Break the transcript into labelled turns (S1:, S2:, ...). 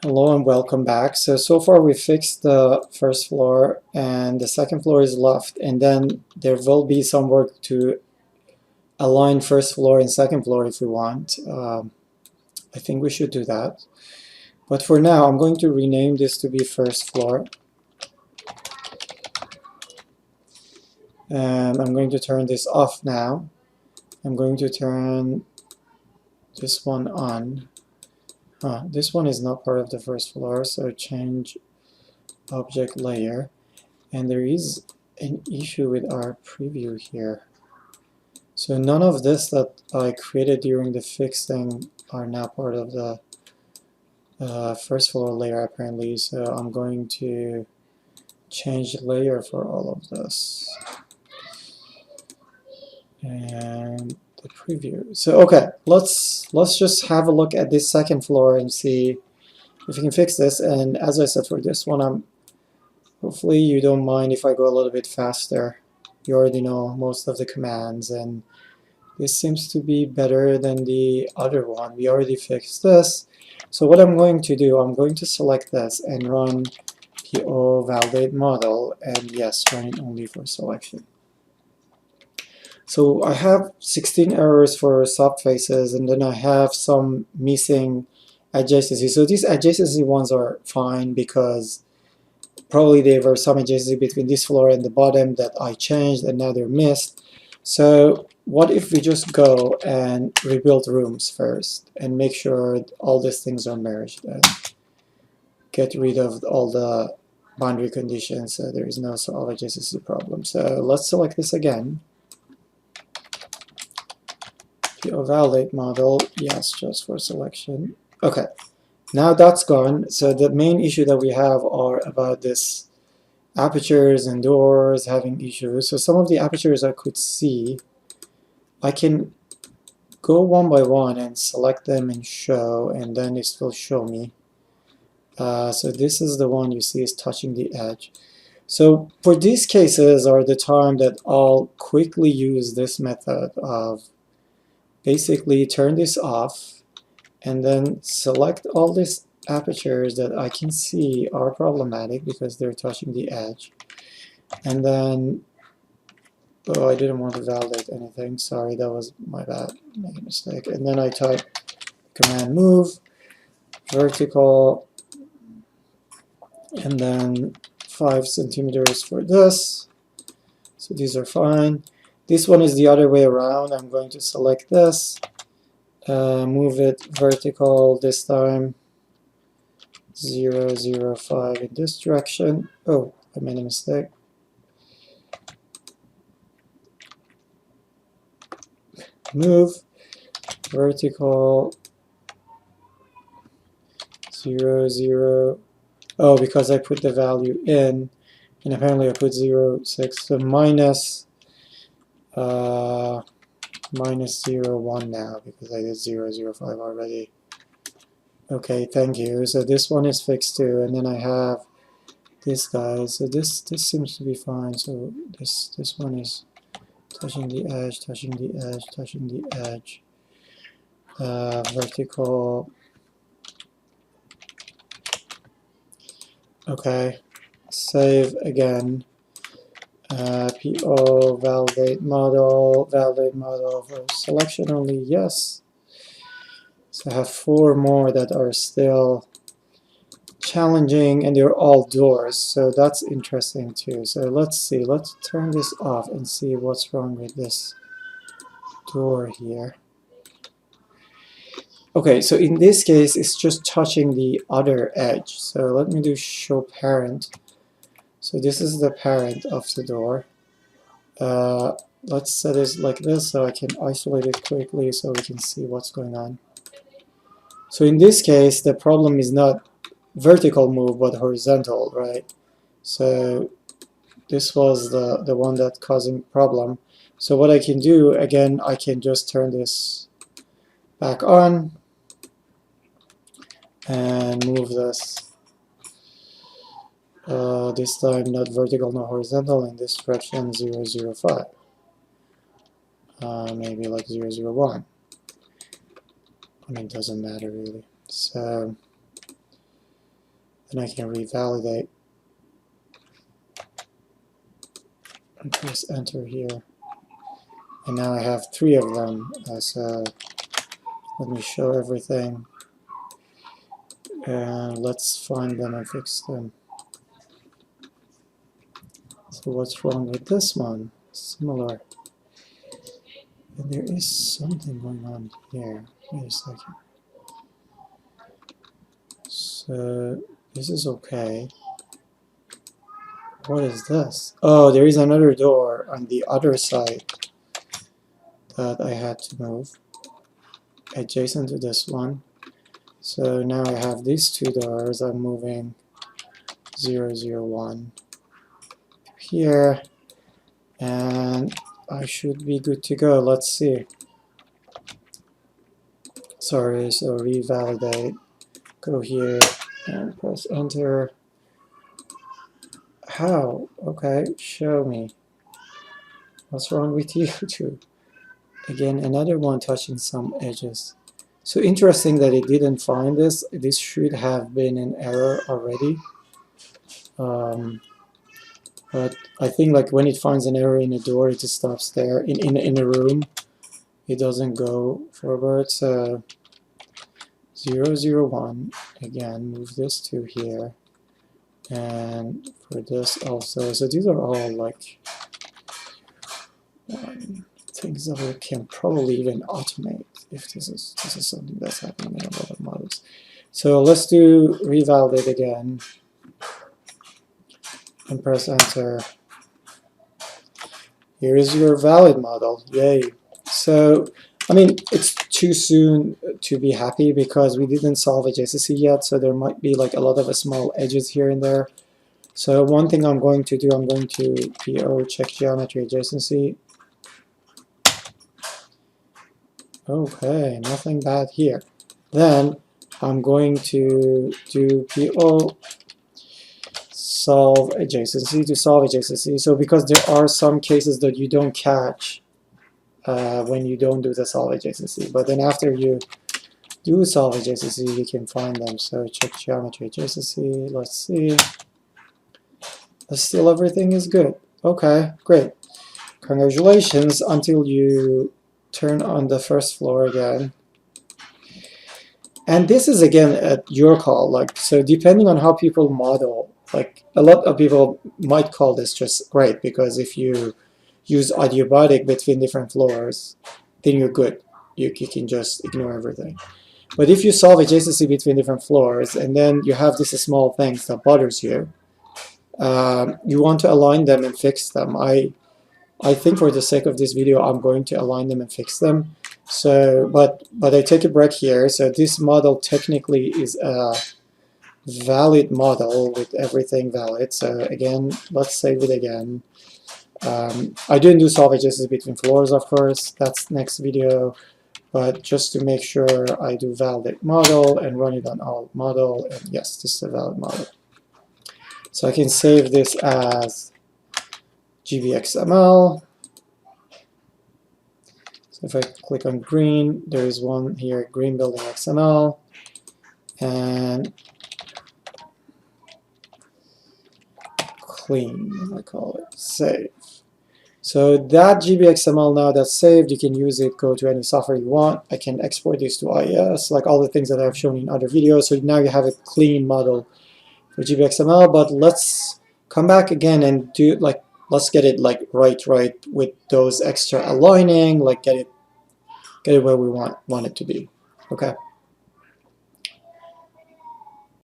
S1: Hello and welcome back. So far we fixed the first floor and the second floor is left, and then there will be some work to align first floor and second floor if we want. I think we should do that. But for now, I'm going to rename this to be first floor. And I'm going to turn this off now. I'm going to turn this one on. This one is not part of the first floor, so change object layer. And there is an issue with our preview here. So none of this that I created during the fixing are now part of the first floor layer apparently. So I'm going to change the layer for all of this. And the preview. So okay, let's just have a look at this second floor and see if we can fix this. And as I said, for this one, hopefully you don't mind if I go a little bit faster. You already know most of the commands, and this seems to be better than the other one. We already fixed this. So what I'm going to do, I'm going to select this and run PO validate model, and yes, run it only for selection. So I have 16 errors for subfaces, and then I have some missing adjacency. So these adjacency ones are fine because probably there were some adjacency between this floor and the bottom that I changed and now they're missed. So what if we just go and rebuild rooms first and make sure all these things are merged and get rid of all the boundary conditions so there is no solid adjacency problem. So let's select this again. PO validate model, yes, just for selection. Okay, now that's gone. So the main issue that we have are about this apertures and doors having issues. So some of the apertures I could see, I can go one by one and select them and show, and then it will show me. So this is the one you see is touching the edge. So for these cases are the time that I'll quickly use this method of basically turn this off and then select all these apertures that I can see are problematic because they're touching the edge. And then, oh, I didn't want to validate anything. Sorry, that was my bad. Make a mistake. And then I type command move, vertical, and then 5 centimeters for this. So these are fine. This one is the other way around. I'm going to select this, move it vertical this time, 0, 0, 5 in this direction. Oh, I made a mistake. Move, vertical, 0, 0. Oh, because I put the value in, and apparently I put 0, 6, so minus 0, 1 now, because I did 0, 0, 5 already. Okay, thank you. So this one is fixed too, and then I have this guy. So this seems to be fine. So this one is touching the edge, touching the edge, touching the edge. Vertical. Okay, save again. PO validate model for selection only, yes. So I have 4 more that are still challenging, and they're all doors, so that's interesting too. So let's see, let's turn this off and see what's wrong with this door here. Okay, so in this case it's just touching the other edge. So let me do show parent. So this is the parent of the door. Let's set it like this so I can isolate it quickly so we can see what's going on. So in this case the problem is not vertical move but horizontal, right? So this was the one that causing problem. So what I can do, again, I can just turn this back on and move this this time not vertical, not horizontal, in this direction 0, 0, 5. Maybe like 0, 0, 1. I mean, it doesn't matter really. So Then I can revalidate and press enter here. And now I have 3 of them. So let me show everything. And let's find them and fix them. So what's wrong with this one? Similar. And there is something going on here. Wait a second. So this is okay. What is this? Oh, there is another door on the other side that I had to move adjacent to this one. So now I have these 2 doors. I'm moving 001 here, and I should be good to go. Let's see. Sorry, so revalidate, go here and press enter. How? Okay, show me. What's wrong with you two? Again, another one touching some edges. So interesting that it didn't find this. This should have been an error already. But I think like when it finds an error in a door, it just stops there. In a room, it doesn't go forward. So 001, again, move this to here. And for this also. So these are all like things that we can probably even automate if this is something that's happening in a lot of models. So let's do revalidate again and press enter. Here is your valid model. Yay. So I mean, it's too soon to be happy because we didn't solve adjacency yet, so there might be like a lot of small edges here and there. So one thing I'm going to do, I'm going to PO check geometry adjacency. Okay, nothing bad here. Then I'm going to do PO solve adjacency to solve adjacency. So because there are some cases that you don't catch when you don't do the solve adjacency, but then after you do solve adjacency, you can find them. So check geometry adjacency. Let's see. Still everything is good. Okay, great. Congratulations until you turn on the first floor again. And this is again at your call. Like, so depending on how people model, like a lot of people might call this just great because if you use adiabatic between different floors, then you're good. You can just ignore everything. But if you solve adjacency between different floors and then you have these small things that bothers you, you want to align them and fix them. I think for the sake of this video, I'm going to align them and fix them. So, but I take a break here. So this model technically is a valid model with everything valid. So again, let's save it again. I didn't do solve adjacency between floors, of course. That's next video. But just to make sure I do validate model and run it on all model. And yes, this is a valid model. So I can save this as GBXML. So if I click on green, there is one here, green building XML. And clean, I call it, save. So that GBXML now that's saved, you can use it, go to any software you want. I can export this to IES, like all the things that I've shown in other videos. So now you have a clean model for GBXML, but let's come back again and do like, let's get it like right with those extra aligning, like get it where we want it to be. Okay.